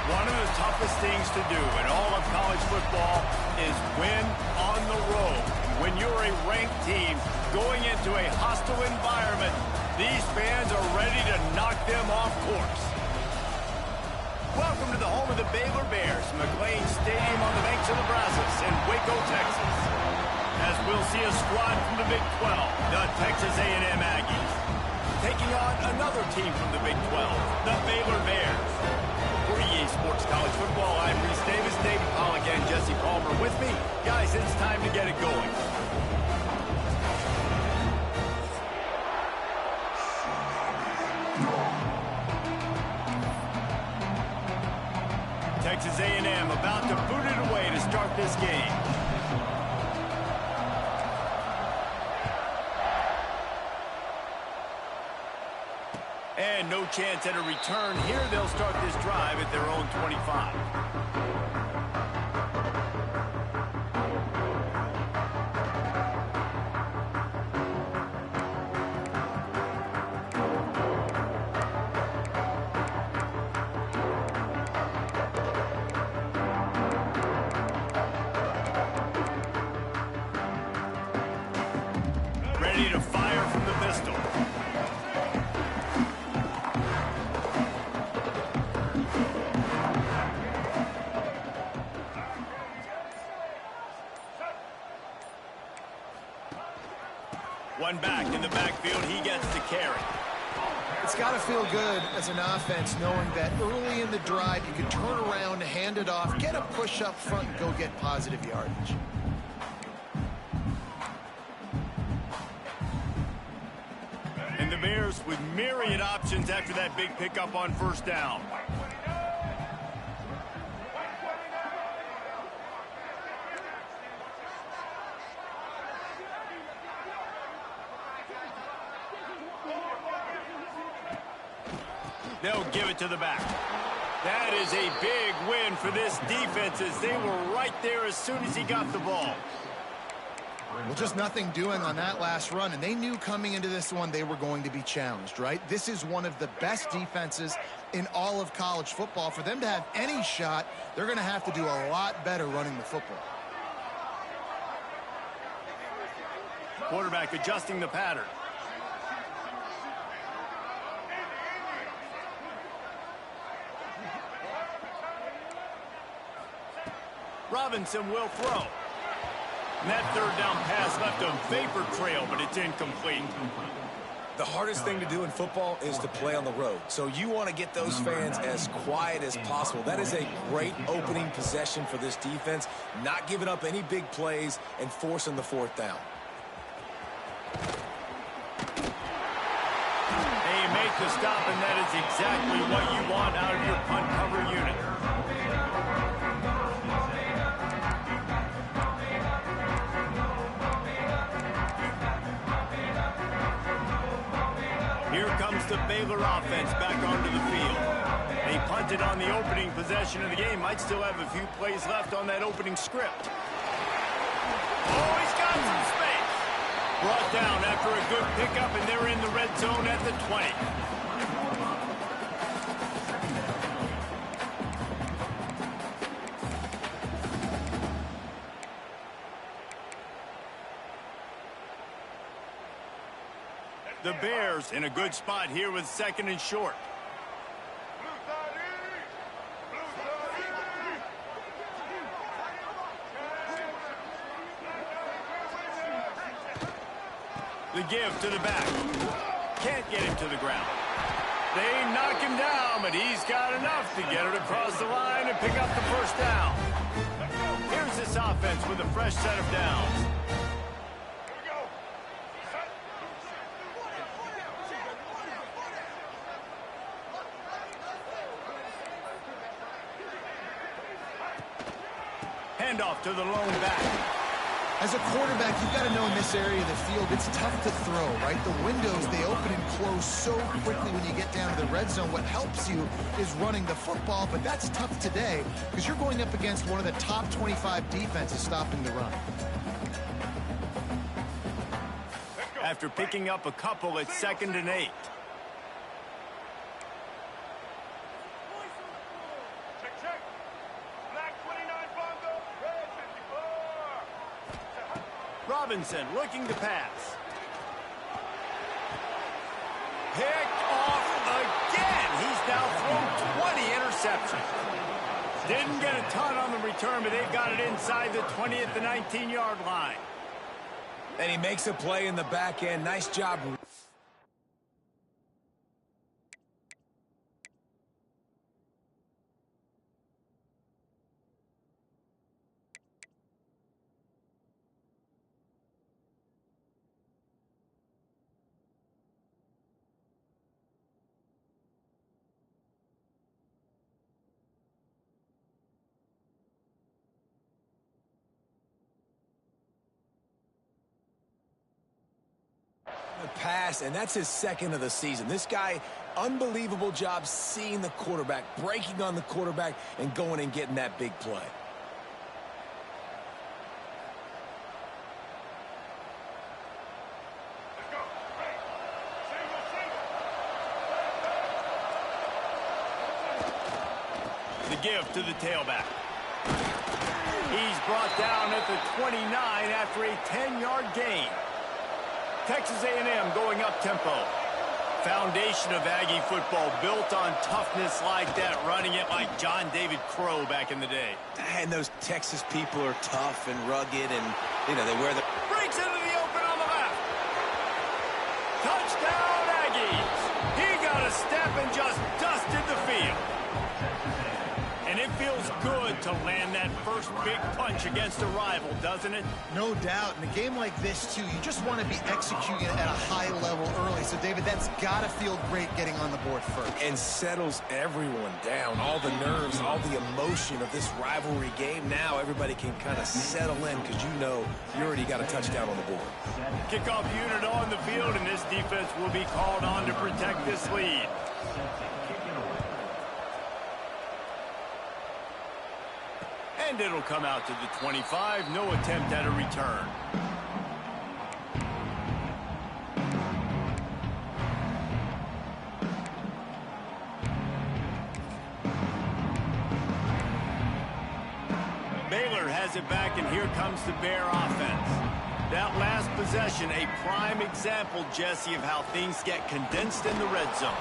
One of the toughest things to do in all of college football is win on the road. When you're a ranked team going into a hostile environment, these fans are ready to knock them off course. Welcome to the home of the Baylor Bears, McLean Stadium on the banks of the Brazos in Waco, Texas. As we'll see a squad from the Big 12, the Texas A&M Aggies, taking on another team from the Big 12, the Baylor Bears. For EA Sports College Football, I'm Reese Davis, David Pollock, and Jesse Palmer with me. Guys, it's time to get it going. Texas A&M about to boot it away to start this game. And no chance at a return here. They'll start this drive at their own 25. Ready to fire from the pistol. One back in the backfield, he gets to carry. It's got to feel good as an offense knowing that early in the drive you can turn around, hand it off, get a push up front, and go get positive yardage. And the Bears with myriad options after that big pickup on first down. They'll give it to the back. That is a big win for this defense as they were right there as soon as he got the ball. Well, just nothing doing on that last run, and they knew coming into this one they were going to be challenged, right? This is one of the best defenses in all of college football. For them to have any shot, they're going to have to do a lot better running the football. Quarterback adjusting the pattern. Robinson will throw. And that third down pass left a vapor trail, but it's incomplete. The hardest thing to do in football is to play on the road. So you want to get those fans as quiet as possible. That is a great opening possession for this defense, not giving up any big plays and forcing the fourth down. They make the stop, and that is exactly what you want out of your punt cover unit. Here comes the Baylor offense back onto the field. They punted on the opening possession of the game. Might still have a few plays left on that opening script. Oh, he's got some space. Brought down after a good pickup, and they're in the red zone at the 20. The Bears in a good spot here with 2nd and short. The give to the back. Can't get him to the ground. They knock him down, but he's got enough to get it across the line and pick up the first down. Here's this offense with a fresh set of downs. Handoff to the lone back. As a quarterback, you've got to know in this area of the field, it's tough to throw, right? The windows, they open and close so quickly when you get down to the red zone. What helps you is running the football, but that's tough today because you're going up against one of the top 25 defenses stopping the run. After picking up a couple at 2nd and 8. Robinson looking to pass. Picked off again. He's now thrown 20 interceptions. Didn't get a ton on the return, but they've got it inside the 20 at the 19-yard line. And he makes a play in the back end. Nice job. Pass, and that's his 2nd of the season. This guy, unbelievable job seeing the quarterback, breaking on the quarterback, and going and getting that big play. The give to the tailback. He's brought down at the 29 after a 10-yard gain. Texas A&M going up-tempo. Foundation of Aggie football built on toughness like that, running it like John David Crow back in the day. And those Texas people are tough and rugged, and, you know, they wear the... Breaks into the open on the left. Touchdown, Aggies. He got a step and just dusted the field. And it feels good to land that first big punch against a rival, doesn't it? No doubt. In a game like this, too, you just want to be executing at a high level early. So, David, that's got to feel great getting on the board first. And settles everyone down. All the nerves, all the emotion of this rivalry game. Now everybody can kind of settle in because you know you already got a touchdown on the board. Kickoff unit on the field, and this defense will be called on to protect this lead. And it'll come out to the 25. No attempt at a return. Baylor has it back, and here comes the Bear offense. That last possession, a prime example, Jesse, of how things get condensed in the red zone.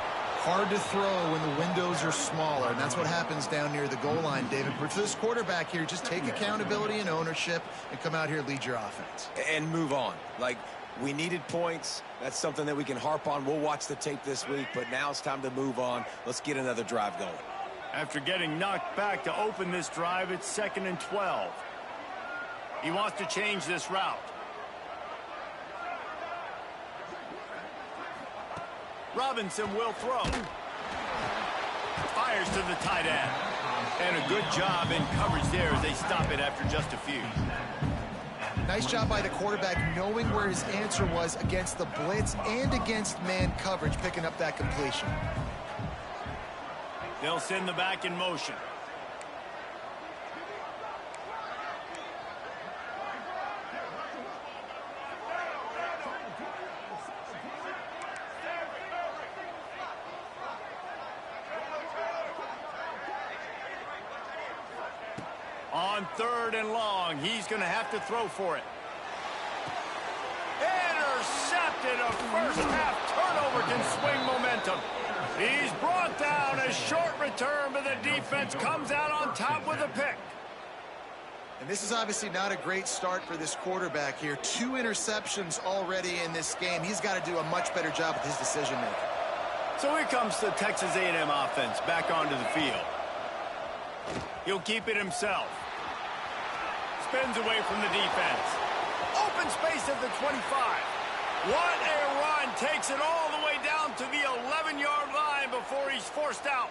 Hard to throw when the windows are smaller, and that's what happens down near the goal line, David. But for this quarterback here, just take accountability and ownership and come out here and lead your offense. And move on. Like, we needed points. That's something that we can harp on. We'll watch the tape this week, but now it's time to move on. Let's get another drive going. After getting knocked back to open this drive, it's 2nd and 12. He wants to change this route. Robinson will throw. Fires to the tight end. And a good job in coverage there as they stop it after just a few. Nice job by the quarterback knowing where his answer was against the blitz and against man coverage, picking up that completion. They'll send the back in motion. On 3rd and long, he's going to have to throw for it. Intercepted. A first half turnover can swing momentum. He's brought down. A short return, but the defense comes out on top with a pick. And this is obviously not a great start for this quarterback here. 2 interceptions already in this game. He's got to do a much better job with his decision making. So here comes the Texas A&M offense back onto the field. He'll keep it himself. Spins away from the defense. Open space at the 25. What a run. Takes it all the way down to the 11-yard line before he's forced out.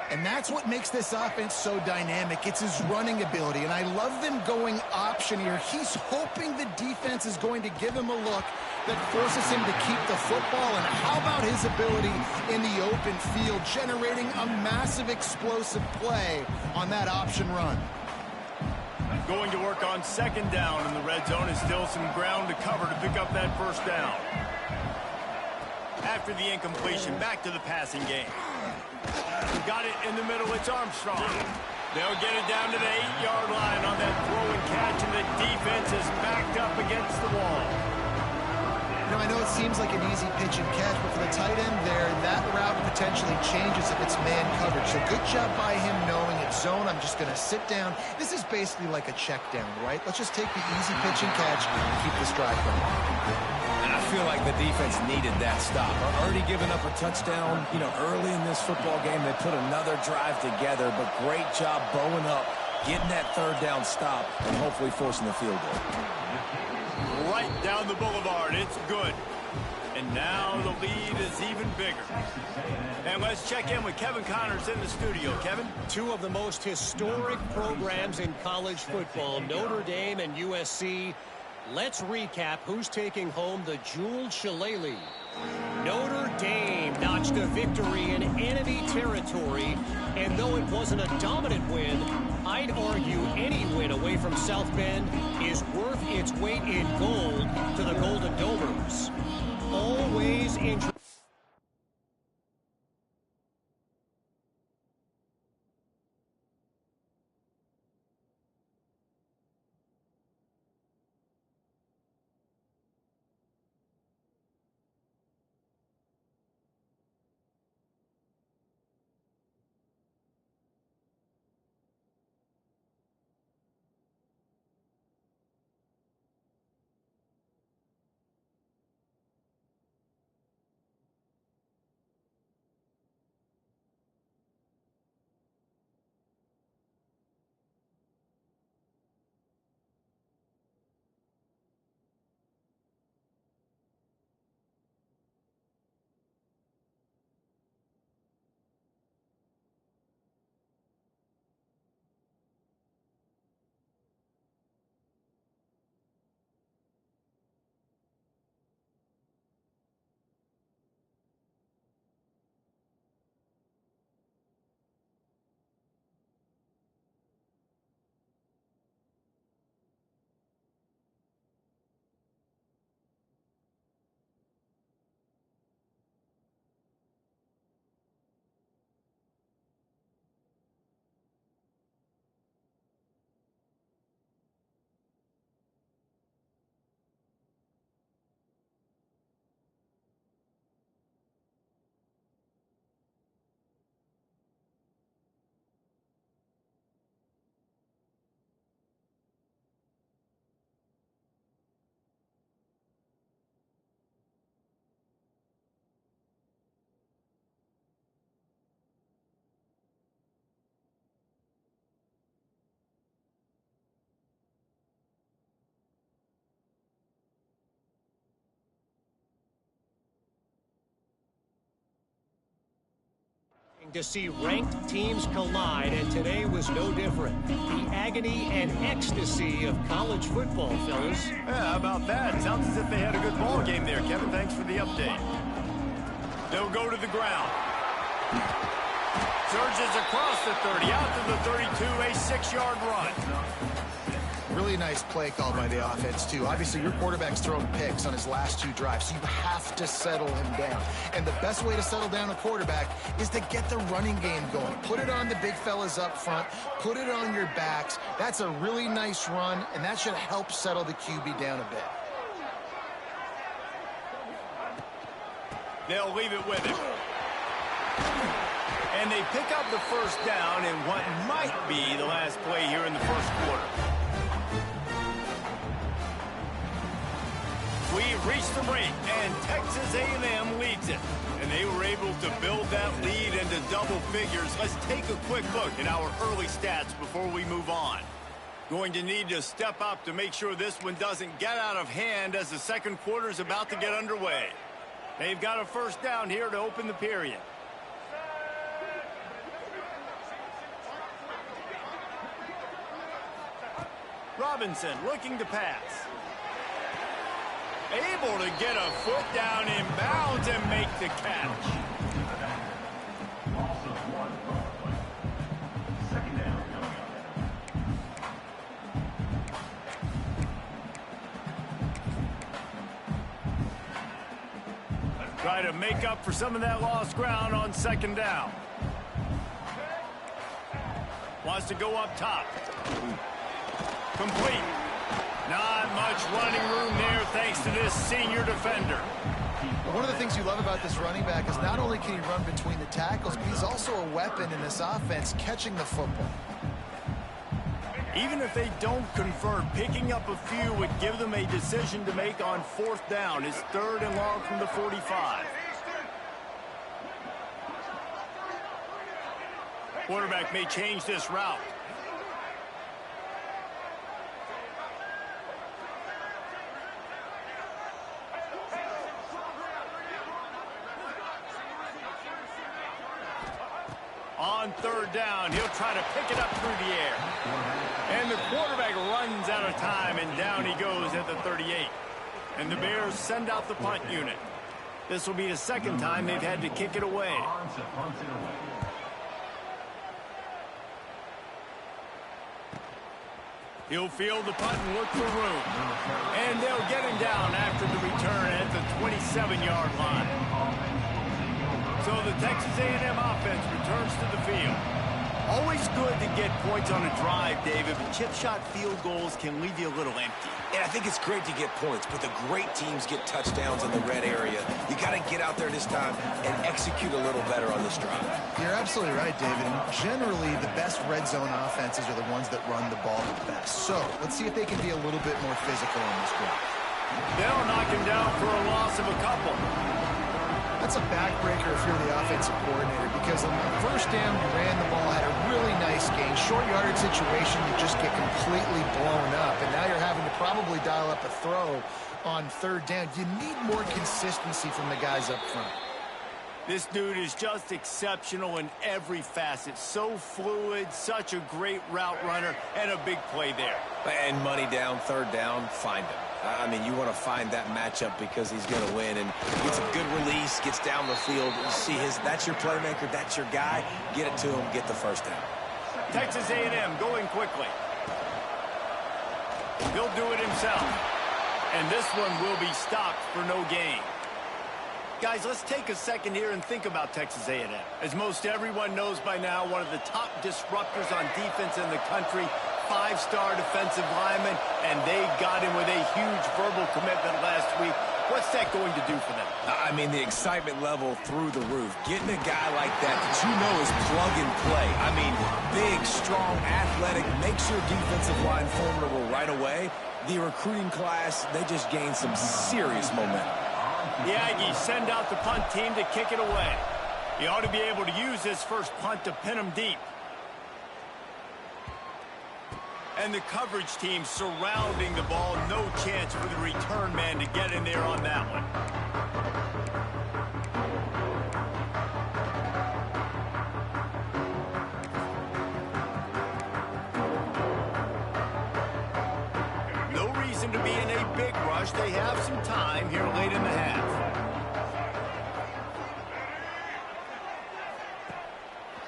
And that's what makes this offense so dynamic. It's his running ability, and I love them going option here. He's hoping the defense is going to give him a look that forces him to keep the football. And how about his ability in the open field, generating a massive explosive play on that option run? Going to work on 2nd down in the red zone is still some ground to cover to pick up that 1st down. After the incompletion, back to the passing game. Got it in the middle, it's Armstrong. They'll get it down to the 8-yard line on that throw and catch, and the defense is backed up against the wall. You know, I know it seems like an easy pitch and catch, but for the tight end there, that route potentially changes if it's man coverage. So good job by him knowing it's zone. I'm just going to sit down. This is basically like a check down, right? Let's just take the easy pitch and catch and keep this drive going. And I feel like the defense needed that stop. Already giving up a touchdown, early in this football game. They put another drive together, but great job bowing up, getting that 3rd down stop, and hopefully forcing the field goal. Right down the boulevard. It's good. And now the lead is even bigger. And let's check in with Kevin Connors in the studio. Kevin? 2 of the most historic programs in college football, Notre Dame and USC. Let's recap who's taking home the jeweled shillelagh. Notre Dame notched a victory in enemy territory, and though it wasn't a dominant win, I'd argue any win away from South Bend is worth its weight in gold to the Golden Domers. Always interesting. to see ranked teams collide, and today was no different. The agony and ecstasy of college football, fellas. Yeah, how about that? Sounds as if they had a good ball game there, Kevin. Thanks for the update. They'll go to the ground. Surges across the 30, out to the 32, a 6-yard run. Really nice play called by the offense, too. Obviously, your quarterback's thrown picks on his last 2 drives, so you have to settle him down. And the best way to settle down a quarterback is to get the running game going. Put it on the big fellas up front. Put it on your backs. That's a really nice run, and that should help settle the QB down a bit. They'll leave it with him. And they pick up the first down in what might be the last play here in the first quarter. We reached the break, and Texas A&M leads it. And they were able to build that lead into double figures. Let's take a quick look at our early stats before we move on. Going to need to step up to make sure this one doesn't get out of hand as the second quarter is about to get underway. They've got a first down here to open the period. Robinson looking to pass. Able to get a foot down in bounds and make the catch. Try to make up for some of that lost ground on second down. Wants to go up top. Complete. Not much running room there thanks to this senior defender. One of the things you love about this running back is not only can he run between the tackles, but he's also a weapon in this offense catching the football. Even if they don't convert, picking up a few would give them a decision to make on fourth down. It's 3rd and long from the 45. Quarterback may change this route. On 3rd down, he'll try to pick it up through the air. And the quarterback runs out of time, and down he goes at the 38. And the Bears send out the punt unit. This will be the second time they've had to kick it away. He'll field the punt and look for room. And they'll get him down after the return at the 27-yard line. So the Texas A&M offense returns to the field. Always good to get points on a drive, David, but chip shot field goals can leave you a little empty. And I think it's great to get points, but the great teams get touchdowns in the red area. You got to get out there this time and execute a little better on this drive. You're absolutely right, David. And generally, the best red zone offenses are the ones that run the ball the best. So let's see if they can be a little bit more physical on this drive. They'll knock him down for a loss of a couple. That's a backbreaker if you're the offensive coordinator, because on the first down, you ran the ball, had a really nice gain. Short yardage situation, you just get completely blown up, and now you're having to probably dial up a throw on 3rd down. You need more consistency from the guys up front. This dude is just exceptional in every facet. So fluid, such a great route runner, and a big play there. And money down, 3rd down, find him. I mean, you want to find that matchup because he's going to win, and gets a good release, gets down the field. You see that's your playmaker, that's your guy. Get it to him, get the first down. Texas A&M going quickly. He'll do it himself. And this one will be stopped for no gain. Guys, let's take a second here and think about Texas A&M. As most everyone knows by now, one of the top disruptors on defense in the country, 5-star defensive lineman, and they got him with a huge verbal commitment last week. What's that going to do for them? I mean, the excitement level through the roof. Getting a guy like that you know is plug and play. I mean, big, strong, athletic, makes your defensive line formidable right away. The recruiting class, they just gained some serious momentum. The Aggies send out the punt team to kick it away. He ought to be able to use this first punt to pin him deep. And the coverage team surrounding the ball. No chance for the return man to get in there on that one. reason to be in a big rush. They have some time here late in the half.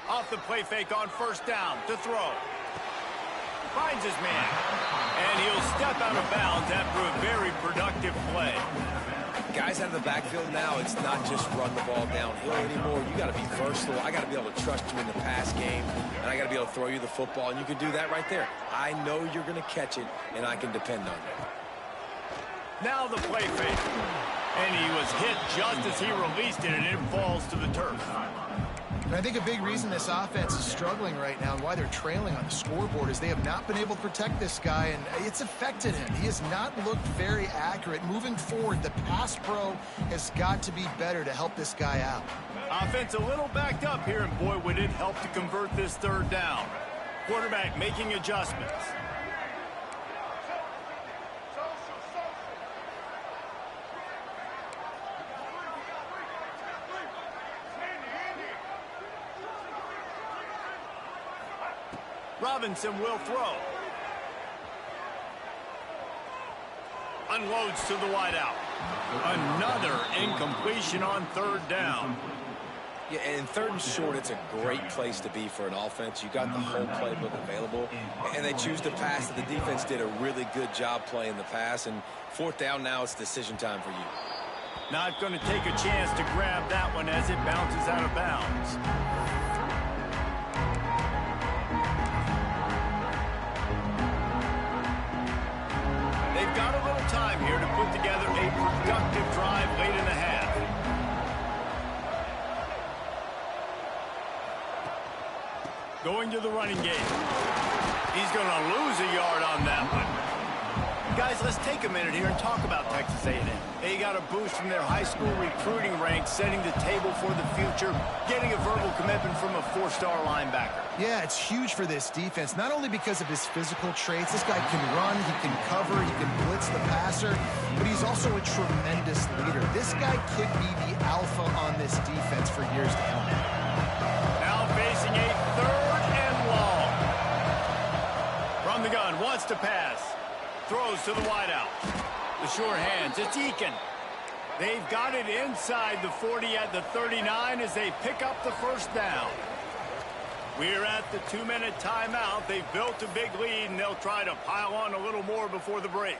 Off the play fake on first down to throw. Finds his man. And he'll step out of bounds after a very productive play. Guys out of the backfield now, it's not just run the ball downhill anymore. You got to be versatile. I got to be able to trust you in the pass game, and I got to be able to throw you the football, and you can do that right there. I know you're going to catch it, and I can depend on you. Now the play fake. And he was hit just as he released it, and it falls to the turf. And I think a big reason this offense is struggling right now and why they're trailing on the scoreboard is they have not been able to protect this guy, and it's affected him. He has not looked very accurate. Moving forward, the pass pro has got to be better to help this guy out. Offense a little backed up here, and boy, would it help to convert this third down. Quarterback making adjustments. Robinson will throw. Unloads to the wideout. Another incompletion on third down. Yeah, and third and short, it's a great place to be for an offense. You got the whole playbook available, and they choose to pass. The defense did a really good job playing the pass, and fourth down now, it's decision time for you. Not going to take a chance to grab that one as it bounces out of bounds. They've got a little time here to put together a productive drive late in the half. Going to the running game. He's going to lose a yard on that one. Guys, let's take a minute here and talk about Texas A&M. They got a boost from their high school recruiting ranks, setting the table for the future, getting a verbal commitment from a four-star linebacker. Yeah, it's huge for this defense, not only because of his physical traits. This guy can run, he can cover, he can blitz the passer, but he's also a tremendous leader. This guy could be the alpha on this defense for years to come. Now facing a third and long. From the gun, wants to pass. Throws to the wideout. The short hands, it's Eakin. They've got it inside the 40 at the 39 as they pick up the first down. We're at the 2-minute timeout. They've built a big lead, and they'll try to pile on a little more before the break.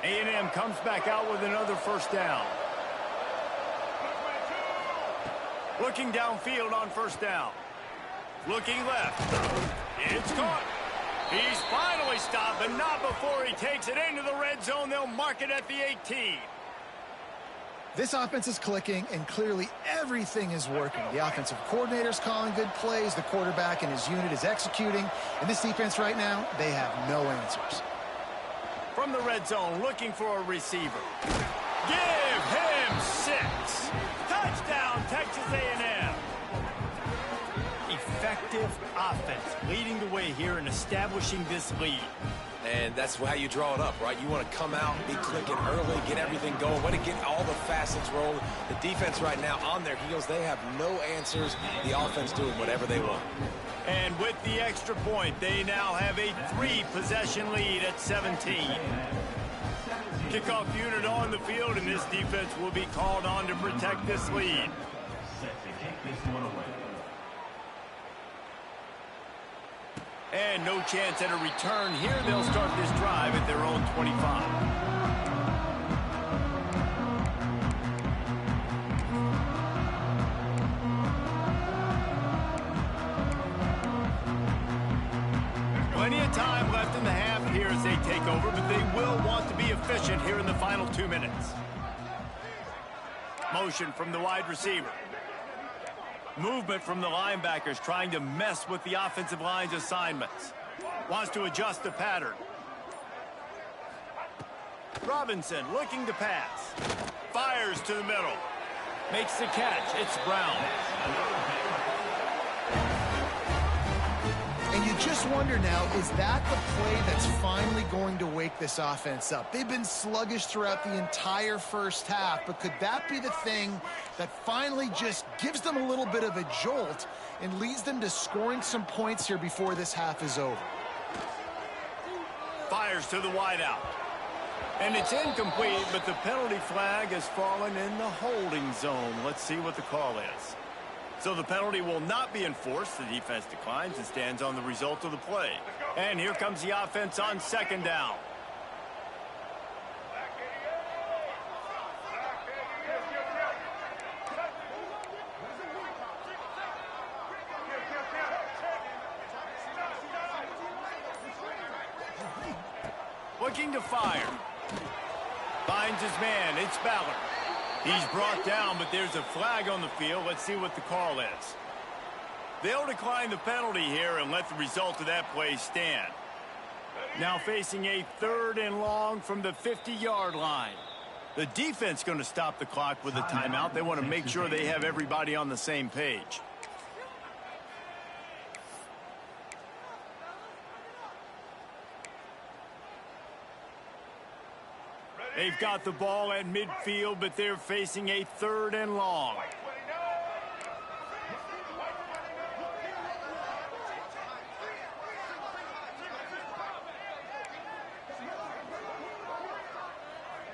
A&M comes back out with another first down. Looking downfield on first down. Looking left. It's caught. He's finally stopped, but not before he takes it into the red zone. They'll mark it at the 18. This offense is clicking, and clearly everything is working. The offensive coordinator's calling good plays. The quarterback and his unit is executing. And this defense right now, they have no answers. From the red zone, looking for a receiver. Give him 6. Touchdown, Texas A&M. Effective offense leading the way here and establishing this lead. And that's how you draw it up, right? You want to come out, be clicking early, get everything going, want to get all the facets rolling. The defense right now on their heels, they have no answers. The offense doing whatever they want. And with the extra point, they now have a 3-possession lead at 17. Kickoff unit on the field, and this defense will be called on to protect this lead. And no chance at a return here. They'll start this drive at their own 25. Plenty of time left in the half here as they take over, but they will want to be efficient here in the final 2 minutes. Motion from the wide receiver. Movement from the linebackers trying to mess with the offensive line's assignments. Wants to adjust the pattern. Robinson looking to pass. Fires to the middle. Makes the catch. It's Brown. And you just wonder now, is that the play that's finally going to wake this offense up? They've been sluggish throughout the entire first half, but could that be the thing that finally just gives them a little bit of a jolt and leads them to scoring some points here before this half is over? Fires to the wideout. And it's incomplete, but the penalty flag has fallen in the holding zone. Let's see what the call is. So the penalty will not be enforced. The defense declines and stands on the result of the play. And here comes the offense on second down. Looking to fire. Finds his man. It's Baylor. He's brought down, but there's a flag on the field. Let's see what the call is. They'll decline the penalty here and let the result of that play stand. Now facing a 3rd and long from the 50-yard line. The defense going to stop the clock with a timeout. They want to make sure they have everybody on the same page. They've got the ball at midfield, but they're facing a 3rd and long.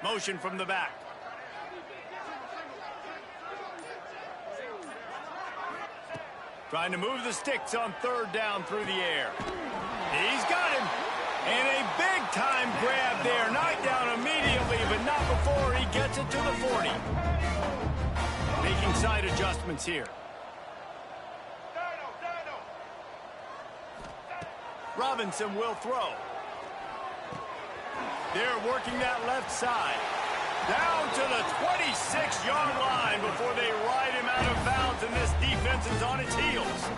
Motion from the back. Trying to move the sticks on 3rd down through the air. He's got him. And a big-time grab there. Knocked down immediately, but not before he gets it to the 40. Making side adjustments here. Robinson will throw. They're working that left side. Down to the 26-yard line before they ride him out of bounds, and this defense is on its heels.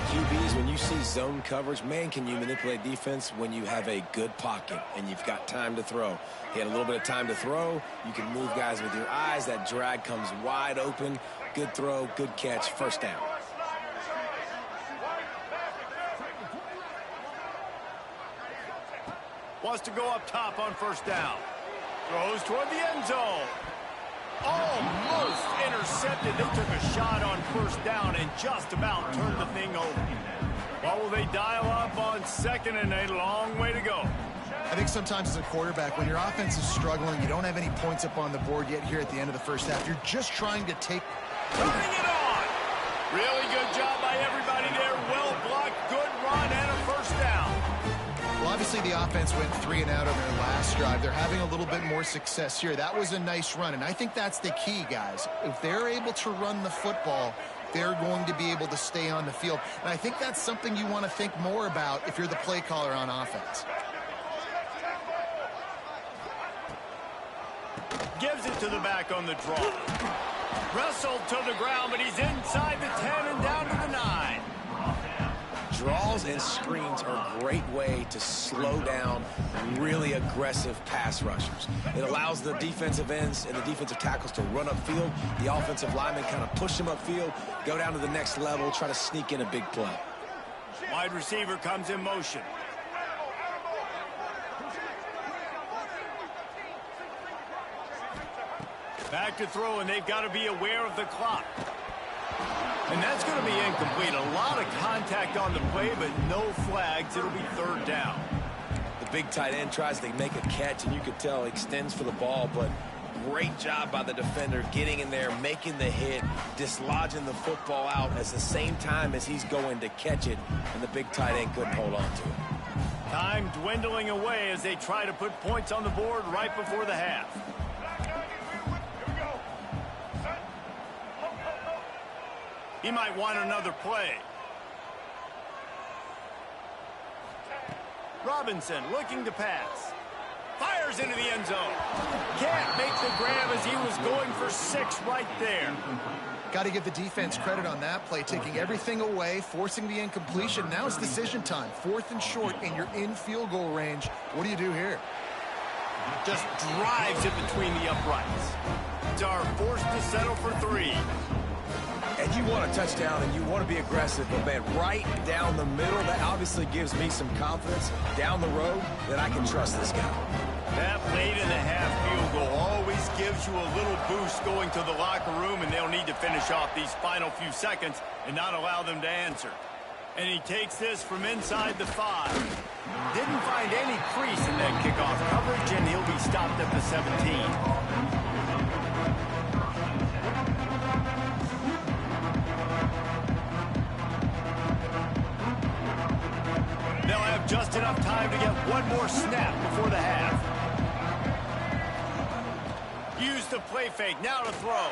QBs, when you see zone coverage, man, can you manipulate defense when you have a good pocket and you've got time to throw. He had a little bit of time to throw. You can move guys with your eyes. That drag comes wide open. Good throw, good catch, 1st down. Wants to go up top on 1st down. Throws toward the end zone. Almost intercepted. They took a shot on 1st down and just about turned the thing over. Well, will they dial up on 2nd and a long way to go? I think sometimes as a quarterback, when your offense is struggling, you don't have any points up on the board yet here at the end of the 1st half. You're just trying to take... Turning it on! Really good job by everybody there. Well blocked, good run, and a 1st down. Well, obviously the offense went 3 and out on their last drive. They're having a little bit more success here. That was a nice run, and I think that's the key, guys. If they're able to run the football, they're going to be able to stay on the field. And I think that's something you want to think more about if you're the play caller on offense. Gives it to the back on the draw. Wrestled to the ground, but he's inside the 10 and down to the 9. Draws and screens are a great way to slow down really aggressive pass rushers. It allows the defensive ends and the defensive tackles to run upfield. The offensive linemen kind of push them upfield, go down to the next level, try to sneak in a big play. Wide receiver comes in motion. Back to throw, and they've got to be aware of the clock. And that's going to be incomplete. A lot of contact on the play, but no flags. It'll be 3rd down. The big tight end tries to make a catch, and you could tell he extends for the ball, but great job by the defender getting in there, making the hit, dislodging the football out at the same time as he's going to catch it, and the big tight end couldn't hold on to it. Time dwindling away as they try to put points on the board right before the half. He might want another play. Robinson looking to pass. Fires into the end zone. Can't make the grab as he was going for 6 right there. Got to give the defense credit on that play, taking everything away, forcing the incompletion. Now it's decision time. 4th and short, and you're in field goal range. What do you do here? Just drives it between the uprights. Dar forced to settle for 3. And you want a touchdown and you want to be aggressive, but man, right down the middle, that obviously gives me some confidence down the road that I can trust this guy. That late in the half field goal always gives you a little boost going to the locker room, and they'll need to finish off these final few seconds and not allow them to answer. And he takes this from inside the 5. Didn't find any crease in that kickoff coverage, and he'll be stopped at the 17. They'll have just enough time to get one more snap before the half. Use the play fake, now to throw.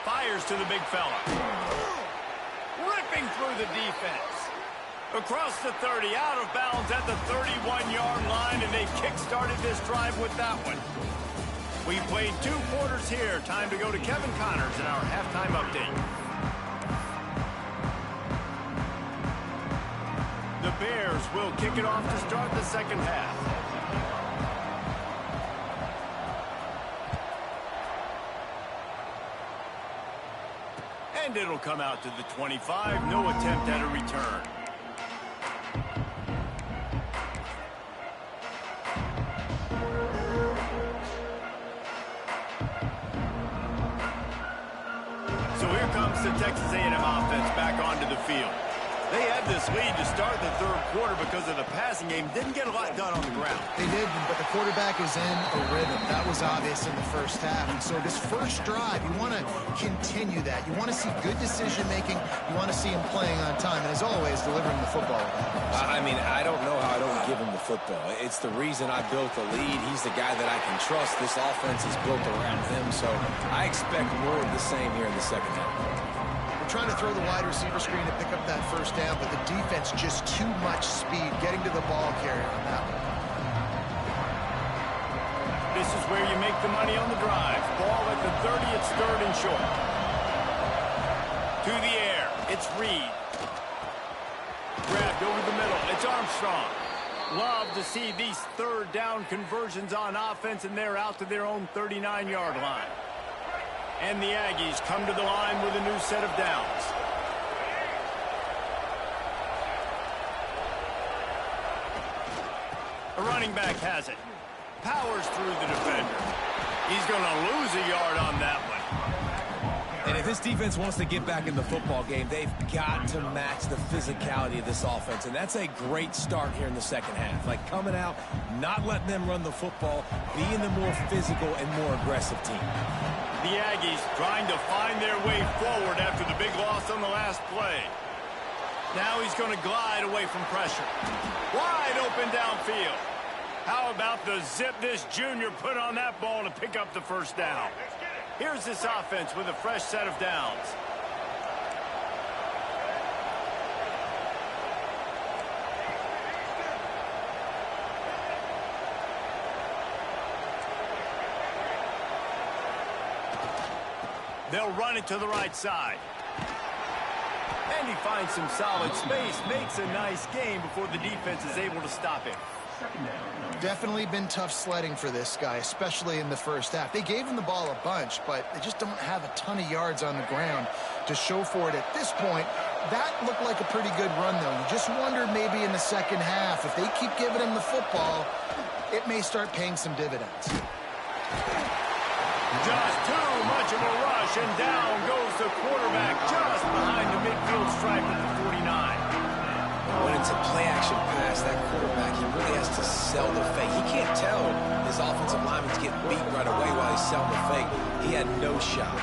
Fires to the big fella. Ripping through the defense. Across the 30, out of bounds at the 31-yard line, and they kick-started this drive with that one. We played 2 quarters here. Time to go to Kevin Connors in our halftime update. The Bears will kick it off to start the second half. And it'll come out to the 25. No attempt at a return. So here comes the Texas A&M offense back onto the field. They had this lead to start the third quarter because of the passing game. Didn't get a lot done on the ground. They did, but the quarterback is in a rhythm. That was obvious in the first half. And so this first drive, you want to continue that. You want to see good decision-making. You want to see him playing on time. And as always, delivering the football. I mean, I don't know how I don't give him the football. It's the reason I built the lead. He's the guy that I can trust. This offense is built around him. So I expect more of the same here in the second half. Trying to throw the wide receiver screen to pick up that first down, but the defense just too much speed getting to the ball carrier on that one. This is where you make the money on the drive. Ball at the 30, it's 3rd and short. To the air, it's Reed. Grabbed over the middle, it's Armstrong. Love to see these 3rd down conversions on offense, and they're out to their own 39-yard line. And the Aggies come to the line with a new set of downs. A running back has it. Powers through the defender. He's going to lose a yard on that one. And if this defense wants to get back in the football game, they've got to match the physicality of this offense. And that's a great start here in the second half. Like coming out, not letting them run the football, being the more physical and more aggressive team. The Aggies trying to find their way forward after the big loss on the last play. Now he's going to glide away from pressure. Wide open downfield. How about the zip this junior put on that ball to pick up the first down? Here's this offense with a fresh set of downs. They'll run it to the right side. And he finds some solid space, makes a nice game before the defense is able to stop him. Definitely been tough sledding for this guy, especially in the first half. They gave him the ball a bunch, but they just don't have a ton of yards on the ground to show for it at this point. That looked like a pretty good run, though. You just wondered maybe in the second half, if they keep giving him the football, it may start paying some dividends. Just too much of a rush, and down goes the quarterback just behind the midfield stripe at the 49. When it's a play-action pass, that quarterback, he really has to sell the fake. He can't tell his offensive lineman's getting beat right away while he's selling the fake. He had no shot.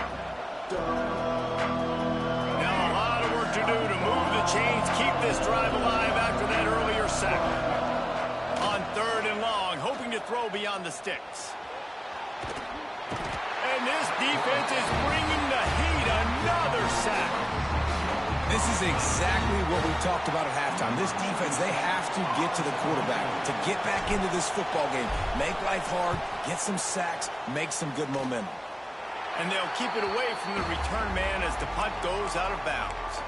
Now a lot of work to do to move the chains, keep this drive alive after that earlier sack. On 3rd and long, hoping to throw beyond the sticks. And this defense is bringing the heat. Another sack. This is exactly what we talked about at halftime. This defense, they have to get to the quarterback to get back into this football game. Make life hard, get some sacks, make some good momentum. And they'll keep it away from the return man as the punt goes out of bounds.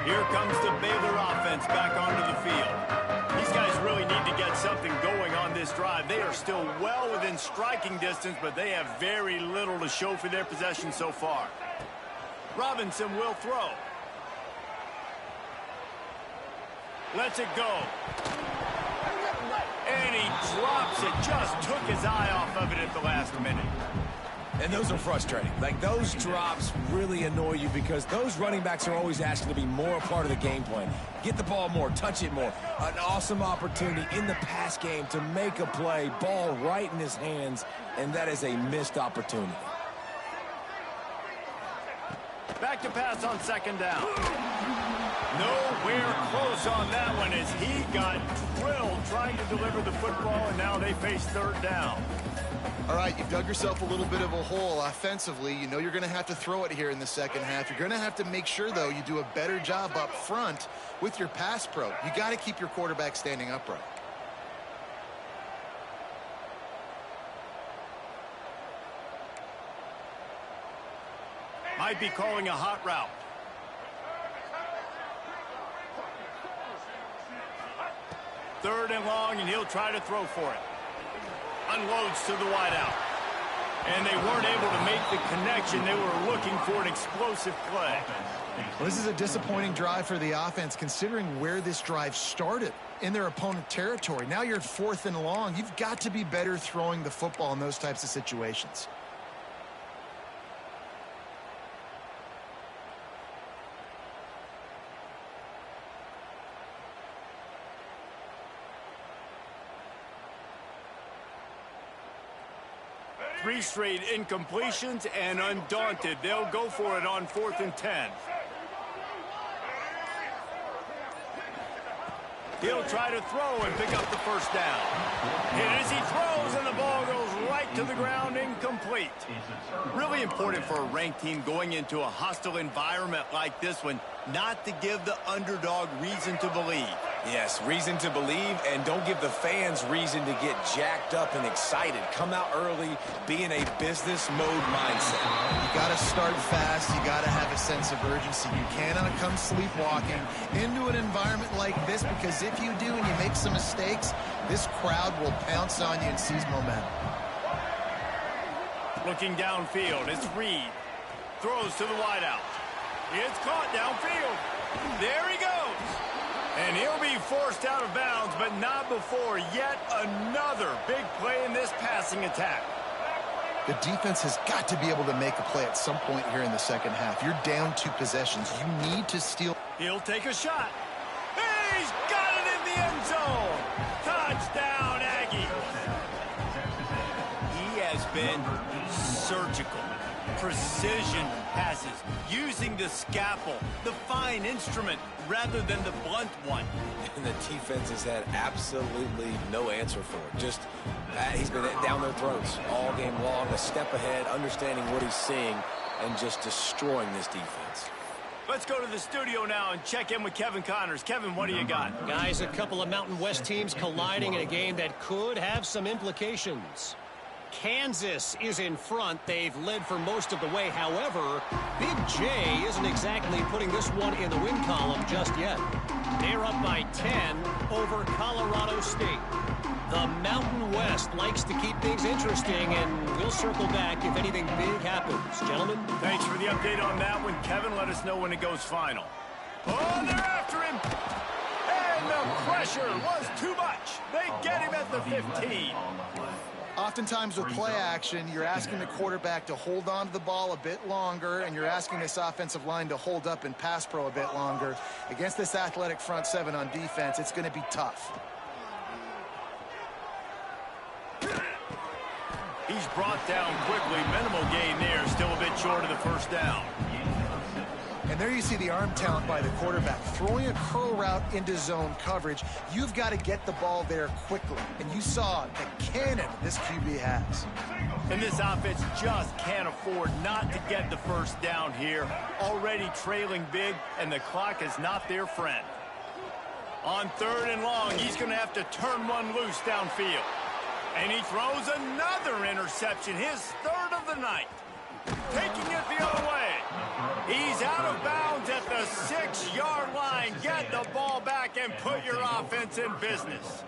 Here comes the Baylor offense back onto the field. These guys really need to get something going on this drive. They are still well within striking distance, but they have very little to show for their possession so far. Robinson will throw. Lets it go. he drops it. Just took his eye off of it at the last minute. And those are frustrating. Like, those drops really annoy you because those running backs are always asking to be more a part of the game plan. Get the ball more, touch it more. An awesome opportunity in the pass game to make a play, ball right in his hands, and that is a missed opportunity. Back to pass on second down. Nowhere close on that one as he got drilled trying to deliver the football, and now they face third down. All right, you've dug yourself a little bit of a hole offensively. You know you're going to have to throw it here in the second half. You're going to have to make sure, though, you do a better job up front with your pass pro. You got to keep your quarterback standing upright. Might be calling a hot route. Third and long, and he'll try to throw for it. Unloads to the wideout. And they weren't able to make the connection. They were looking for an explosive play. Well, this is a disappointing drive for the offense, considering where this drive started in their opponent territory. Now you're at 4th and long. You've got to be better throwing the football in those types of situations. Three straight incompletions, and undaunted, they'll go for it on 4th and 10. He'll try to throw and pick up the first down. And as he throws, and the ball goes right to the ground, incomplete. Really important for a ranked team going into a hostile environment like this one, not to give the underdog reason to believe. Yes, reason to believe, and don't give the fans reason to get jacked up and excited. Come out early, be in a business mode mindset. You got to start fast. You got to have a sense of urgency. You cannot come sleepwalking into an environment like this, because if you do and you make some mistakes, this crowd will pounce on you and seize momentum. Looking downfield, it's Reed. Throws to the wideout. It's caught downfield. There he goes. And he'll be forced out of bounds, but not before yet another big play in this passing attack. The defense has got to be able to make a play at some point here in the second half. You're down 2 possessions. You need to steal. He'll take a shot. He's got it in the end zone. Touchdown, Aggies. He has been surgical. Precision passes, using the scalpel, the fine instrument, rather than the blunt one. And the defense has had absolutely no answer for it. Just, he's been down their throats all game long, a step ahead, understanding what he's seeing, and just destroying this defense. Let's go to the studio now and check in with Kevin Connors. Kevin, what do you got? Guys, a couple of Mountain West teams colliding in a game that could have some implications. Kansas is in front. They've led for most of the way. However, Big J isn't exactly putting this one in the win column just yet. They're up by 10 over Colorado State. The Mountain West likes to keep things interesting, and we'll circle back if anything big happens. Gentlemen? Thanks for the update on that one. Kevin, let us know when it goes final. Oh, they're after him. And the pressure was too much. They get him at the 15. Oftentimes with play action, you're asking the quarterback to hold on to the ball a bit longer, and you're asking this offensive line to hold up in pass pro a bit longer. Against this athletic front seven on defense, it's going to be tough. He's brought down quickly. Minimal gain there. Still a bit short of the first down. And there you see the arm talent by the quarterback. Throwing a curl route into zone coverage, you've got to get the ball there quickly. And you saw the cannon this QB has. And this offense just can't afford not to get the first down here. Already trailing big, and the clock is not their friend. On 3rd and long, he's going to have to turn one loose downfield. And he throws another interception, his 3rd of the night. Taking it the other way. He's out of bounds at the 6-yard line. Get the ball back and put your offense in business.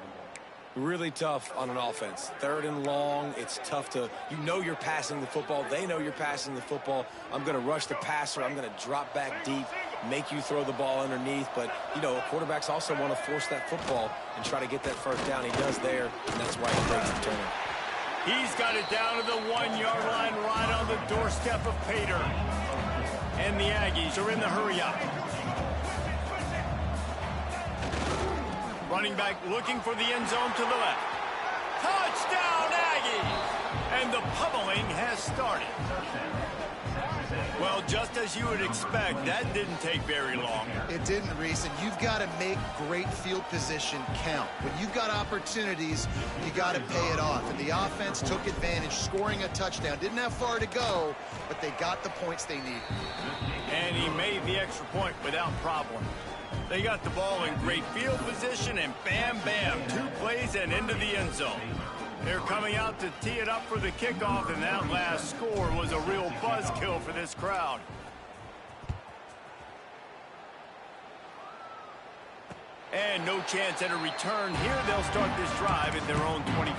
Really tough on an offense. 3rd and long, it's tough to, you know you're passing the football. They know you're passing the football. I'm going to rush the passer. I'm going to drop back deep. make you throw the ball underneath. But, you know, quarterbacks also want to force that football and try to get that first down. He does there, and that's why he breaks the turnover. He's got it down to the 1-yard line right on the doorstep of Pater. And the Aggies are in the hurry-up. Running back looking for the end zone to the left. Touchdown, Aggies! And the pummeling has started. Well, just as you would expect, that didn't take very long. It didn't, Reese, and you've got to make great field position count. When you've got opportunities, you got to pay it off. And the offense took advantage, scoring a touchdown. Didn't have far to go, but they got the points they needed. And he made the extra point without problem. They got the ball in great field position, and bam, bam, 2 plays and into the end zone. They're coming out to tee it up for the kickoff, and that last score was a real buzzkill for this crowd. And no chance at a return here. They'll start this drive at their own 25.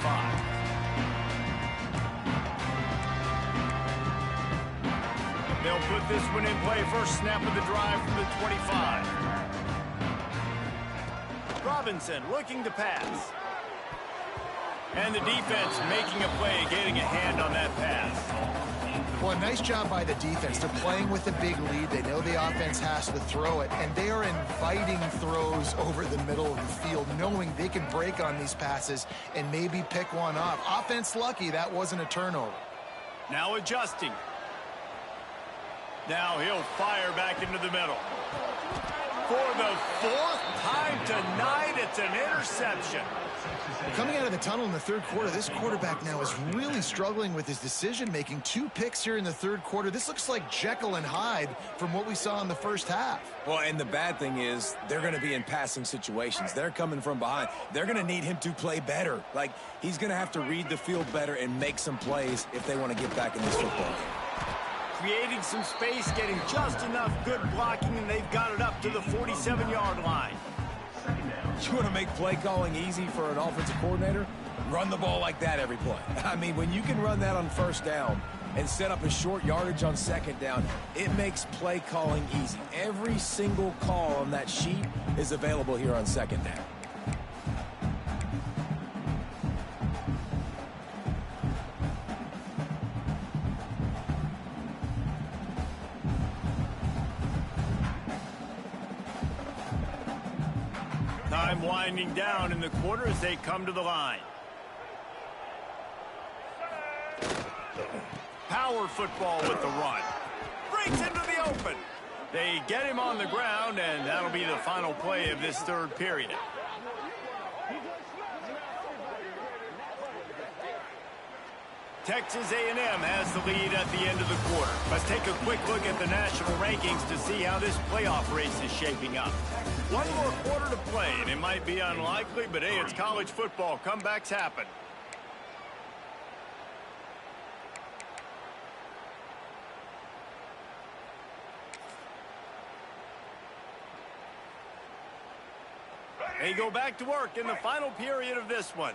They'll put this one in play. First snap of the drive from the 25. Robinson looking to pass. And the defense making a play, getting a hand on that pass. Well, nice job by the defense. They're playing with a big lead. They know the offense has to throw it, and they are inviting throws over the middle of the field, knowing they can break on these passes and maybe pick one off. Offense lucky that wasn't a turnover. Now adjusting. Now he'll fire back into the middle. For the 4th time tonight, it's an interception. Coming out of the tunnel in the third quarter, this quarterback now is really struggling with his decision-making. 2 picks here in the third quarter. This looks like Jekyll and Hyde from what we saw in the first half. Well, and the bad thing is they're going to be in passing situations. They're coming from behind. They're going to need him to play better. Like, he's going to have to read the field better and make some plays if they want to get back in this football game. Creating some space, getting just enough good blocking, and they've got it up to the 47-yard line. You want to make play calling easy for an offensive coordinator? Run the ball like that every play. I mean, when you can run that on first down and set up a short yardage on second down, it makes play calling easy. Every single call on that sheet is available here on second down. Time winding down in the quarter as they come to the line. Power football with the run. Breaks into the open. They get him on the ground, and that'll be the final play of this third period. Texas A&M has the lead at the end of the quarter. Let's take a quick look at the national rankings to see how this playoff race is shaping up. One more quarter to play, and it might be unlikely, but hey, it's college football. Comebacks happen. They go back to work in the final period of this one.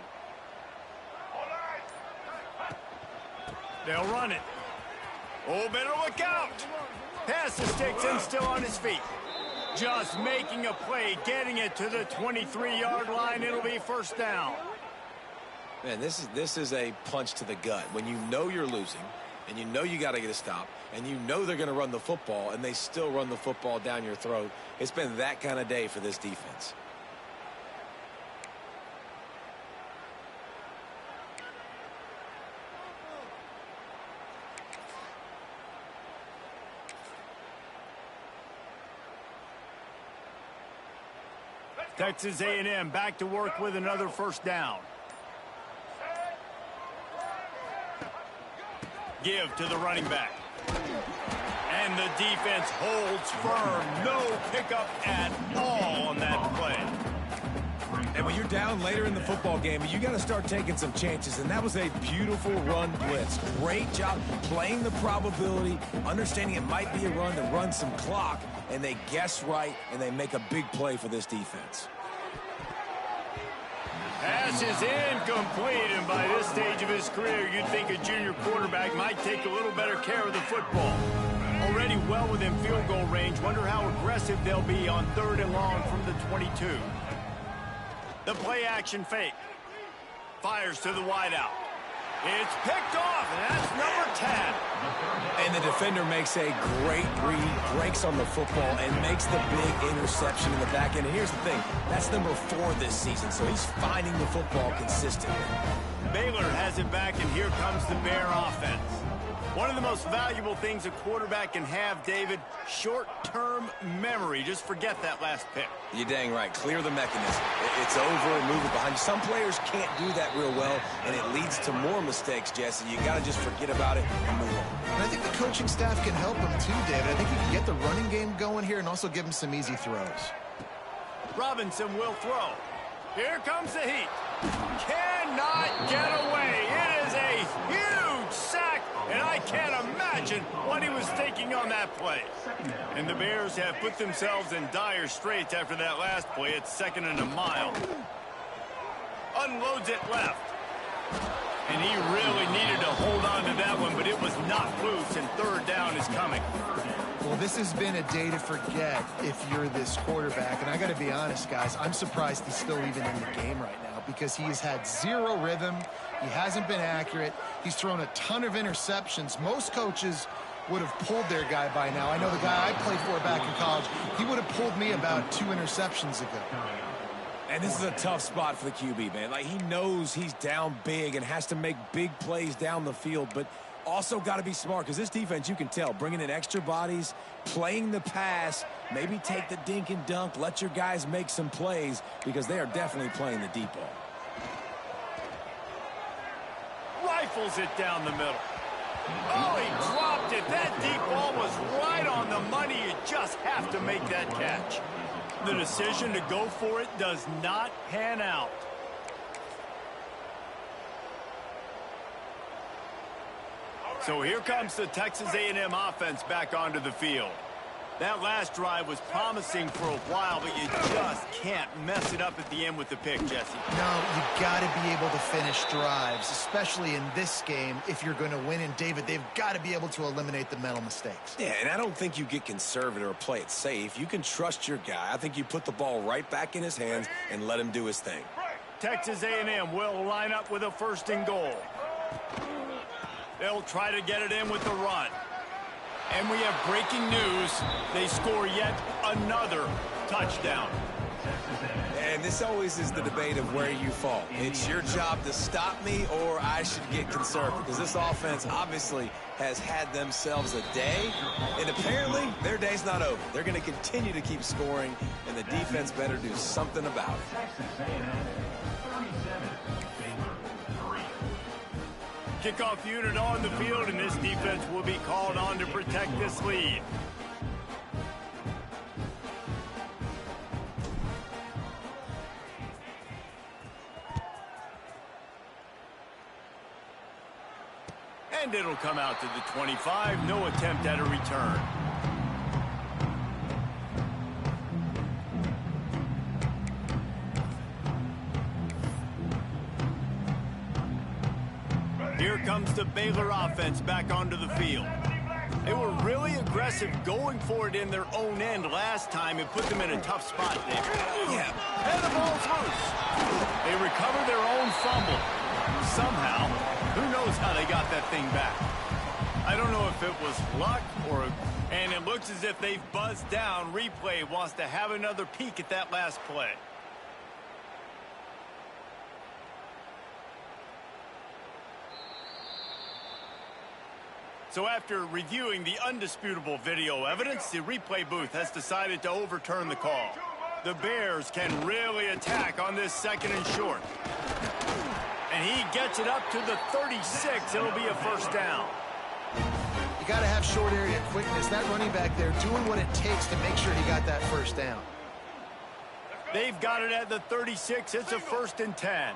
They'll run it. Oh, better look out. Pass the sticks and still on his feet. Just making a play, getting it to the 23-yard line. It'll be first down. Man, this is a punch to the gut. When you know you're losing, and you know you got to get a stop, and you know they're going to run the football, and they still run the football down your throat. It's been that kind of day for this defense. Texas A&M back to work with another first down. Give to the running back. And the defense holds firm. No pickup at all on that play. And when you're down later in the football game, you got to start taking some chances. And that was a beautiful run blitz. Great job playing the probability, understanding it might be a run to run some clock. And they guess right, and they make a big play for this defense. Pass is incomplete, and by this stage of his career, you'd think a junior quarterback might take a little better care of the football. A already well within field goal range. Wonder how aggressive they'll be on 3rd and long from the 22. The play action fake. Fires to the wideout. It's picked off, and that's number 10. And the defender makes a great read, breaks on the football, and makes the big interception in the back end. And here's the thing, that's number 4 this season, so he's finding the football consistently. Baylor has it back, and here comes the Bear offense. One of the most valuable things a quarterback can have, David, short-term memory. Just forget that last pick. You're dang right. Clear the mechanism. It's over and move it behind you. Some players can't do that real well, and it leads to more mistakes, Jesse. You got to just forget about it and move on. And I think the coaching staff can help him too, David. I think he can get the running game going here and also give him some easy throws. Robinson will throw. Here comes the heat. Cannot get away. It is a huge sack, and I can't imagine what he was thinking on that play. And the Bears have put themselves in dire straits after that last play. It's 2nd and a mile. Unloads it left. And he really needed to hold on to that one, but it was not loose, and 3rd down is coming. Well, this has been a day to forget if you're this quarterback. And I got to be honest, guys, I'm surprised he's still even in the game right now because he has had 0 rhythm. He hasn't been accurate. He's thrown a ton of interceptions. Most coaches would have pulled their guy by now. I know the guy I played for back in college, he would have pulled me about 2 interceptions ago. And this is a tough spot for the QB, man. Like, he knows he's down big and has to make big plays down the field, but also got to be smart because this defense, you can tell, bringing in extra bodies, playing the pass, maybe take the dink and dunk, let your guys make some plays because they are definitely playing the deep ball. Rifles it down the middle. Oh, he dropped it. That deep ball was right on the money. You just have to make that catch. The decision to go for it does not pan out. So here comes the Texas A&M offense back onto the field. That last drive was promising for a while, but you just can't mess it up at the end with the pick, Jesse. No, you got to be able to finish drives, especially in this game if you're going to win. And, David, they've got to be able to eliminate the mental mistakes. Yeah, and I don't think you get conservative or play it safe. You can trust your guy. I think you put the ball right back in his hands and let him do his thing. Texas A&M will line up with a 1st and goal. They'll try to get it in with the run. And we have breaking news. They score yet another touchdown. And this always is the debate of where you fall. It's your job to stop me or I should get conservative because this offense obviously has had themselves a day. And apparently their day's not over. They're going to continue to keep scoring, and the defense better do something about it. Kickoff unit on the field, and this defense will be called on to protect this lead. And it'll come out to the 25. No attempt at a return. Here comes the Baylor offense back onto the field. They were really aggressive going for it in their own end last time and put them in a tough spot there. Yeah, and the ball's loose. They recover their own fumble. Somehow, who knows how they got that thing back. I don't know if it was luck or... And it looks as if they've buzzed down. Replay wants to have another peek at that last play. So after reviewing the undisputable video evidence, the replay booth has decided to overturn the call. The Bears can really attack on this 2nd and short. And he gets it up to the 36. It'll be a 1st down. You got to have short area quickness. That running back there doing what it takes to make sure he got that 1st down. They've got it at the 36. It's a 1st and 10.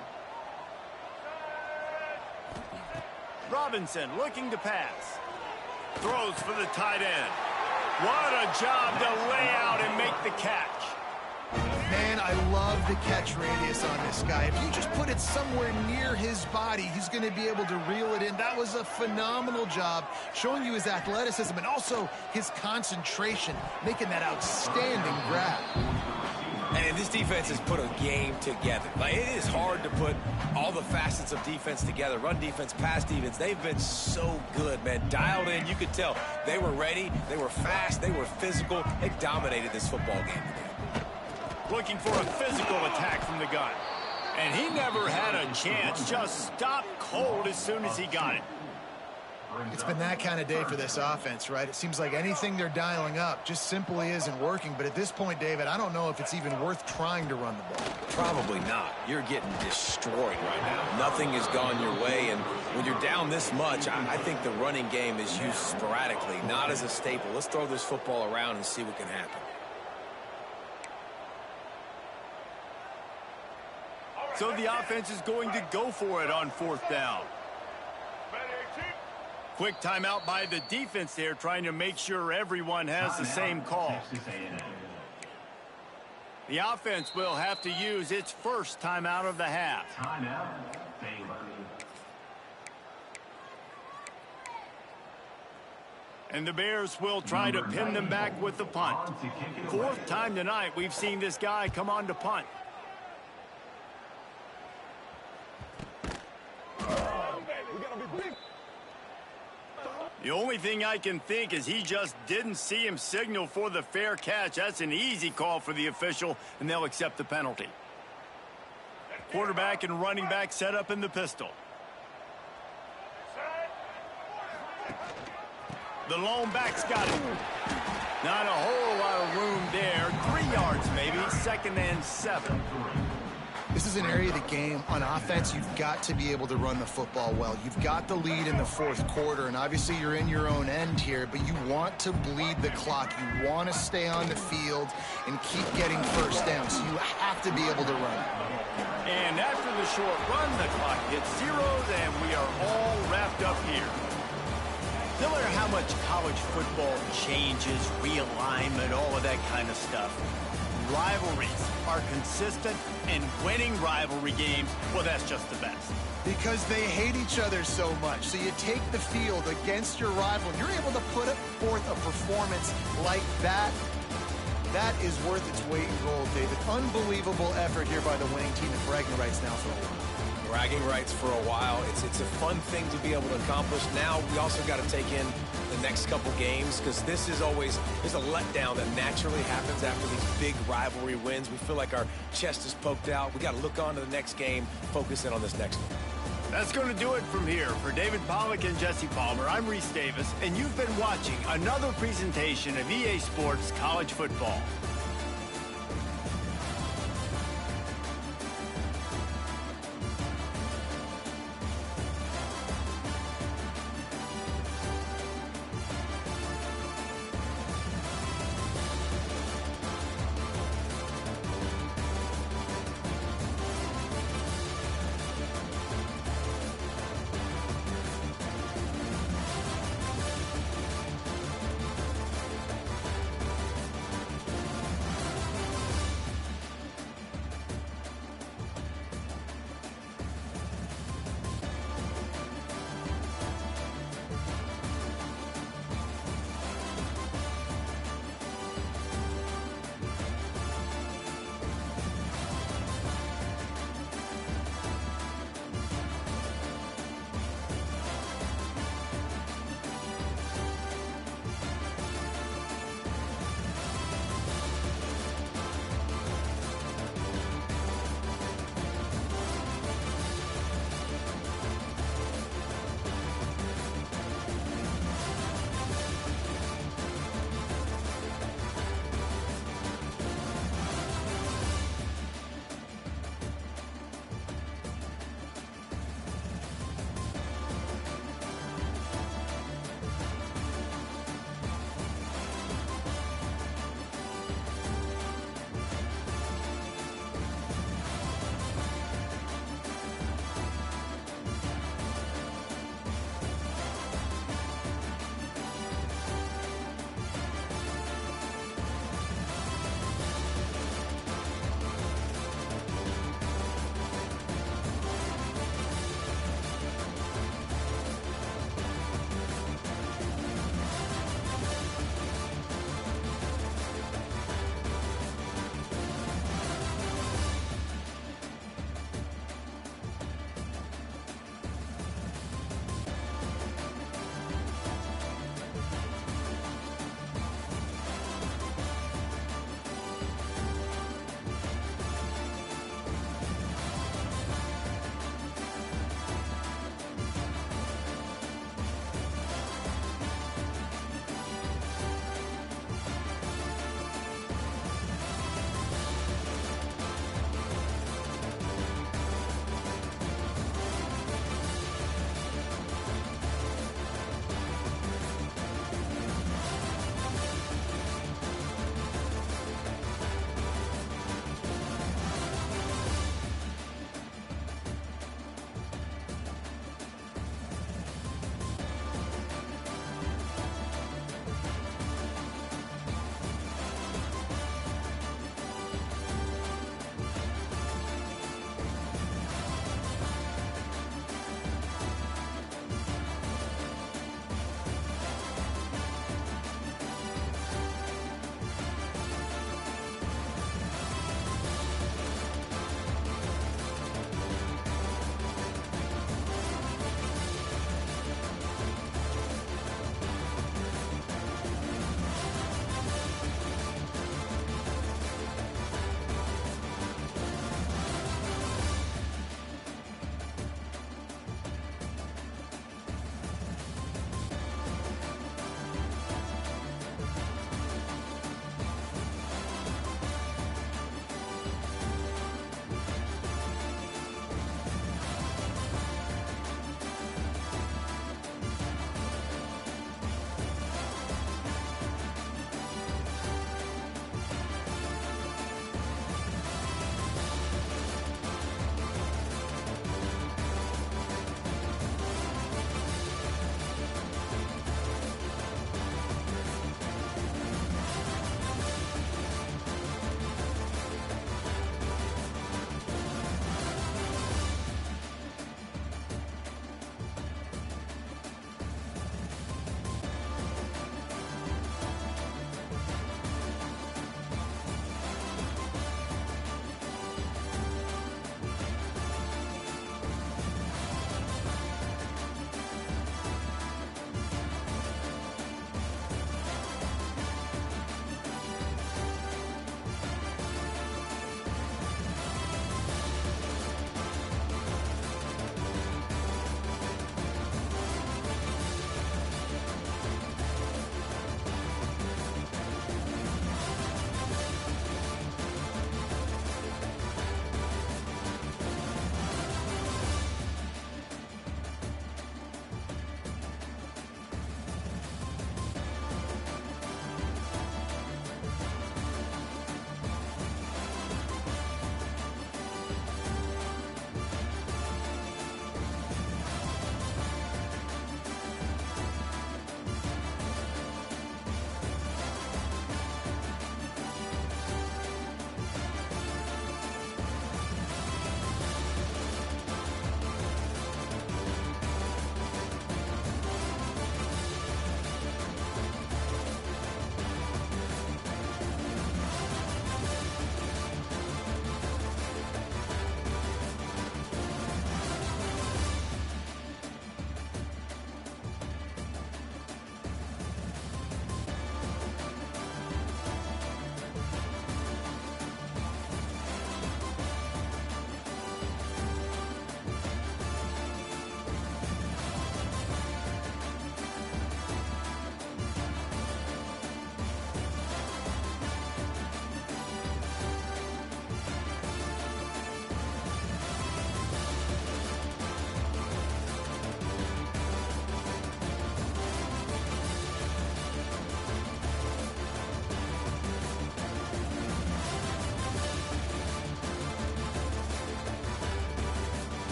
Robinson looking to pass. Throws for the tight end. What a job to lay out and make the catch. Man, I love the catch radius on this guy. If you just put it somewhere near his body, he's going to be able to reel it in. That was a phenomenal job, showing you his athleticism and also his concentration, making that outstanding grab. And this defense has put a game together. Like, it is hard to put all the facets of defense together. Run defense, pass defense. They've been so good, man. Dialed in. You could tell they were ready. They were fast. They were physical. They dominated this football game today. Looking for a physical attack from the gun. And he never had a chance. Just stopped cold as soon as he got it. It's been that kind of day for this offense, right? It seems like anything they're dialing up just simply isn't working. But at this point, David, I don't know if it's even worth trying to run the ball. Probably not. You're getting destroyed right now. Nothing has gone your way. And when you're down this much, I think the running game is used sporadically, not as a staple. Let's throw this football around and see what can happen. So the offense is going to go for it on 4th down. Quick timeout by the defense there, trying to make sure everyone has the same call. The offense will have to use its first timeout of the half. And the Bears will try to pin them back with the punt. 4th time tonight we've seen this guy come on to punt. The only thing I can think is he just didn't see him signal for the fair catch. That's an easy call for the official, and they'll accept the penalty. Quarterback and running back set up in the pistol. The lone back's got it. Not a whole lot of room there. 3 yards maybe, 2nd and 7. This is an area of the game on offense you've got to be able to run the football well. You've got the lead in the 4th quarter, and obviously you're in your own end here, but you want to bleed the clock. You want to stay on the field and keep getting first down, so you have to be able to run. And after the short run, the clock hits zeros, and we are all wrapped up here. No matter how much college football changes, realignment, all of that kind of stuff, rivalries are consistent, and winning rivalry games, well, that's just the best. Because they hate each other so much. So you take the field against your rival, and you're able to put forth a performance like that. That is worth its weight in gold, David. Unbelievable effort here by the winning team, and bragging rights now for a while. Bragging rights for a while. It's a fun thing to be able to accomplish. Now we also got to take in the next couple games, because this is always, there's a letdown that naturally happens after these big rivalry wins. We feel like our chest is poked out. We got to look on to the next game, focus in on this next one. That's going to do it from here. For David Pollack and Jesse Palmer, I'm Reese Davis, and you've been watching another presentation of EA Sports College Football.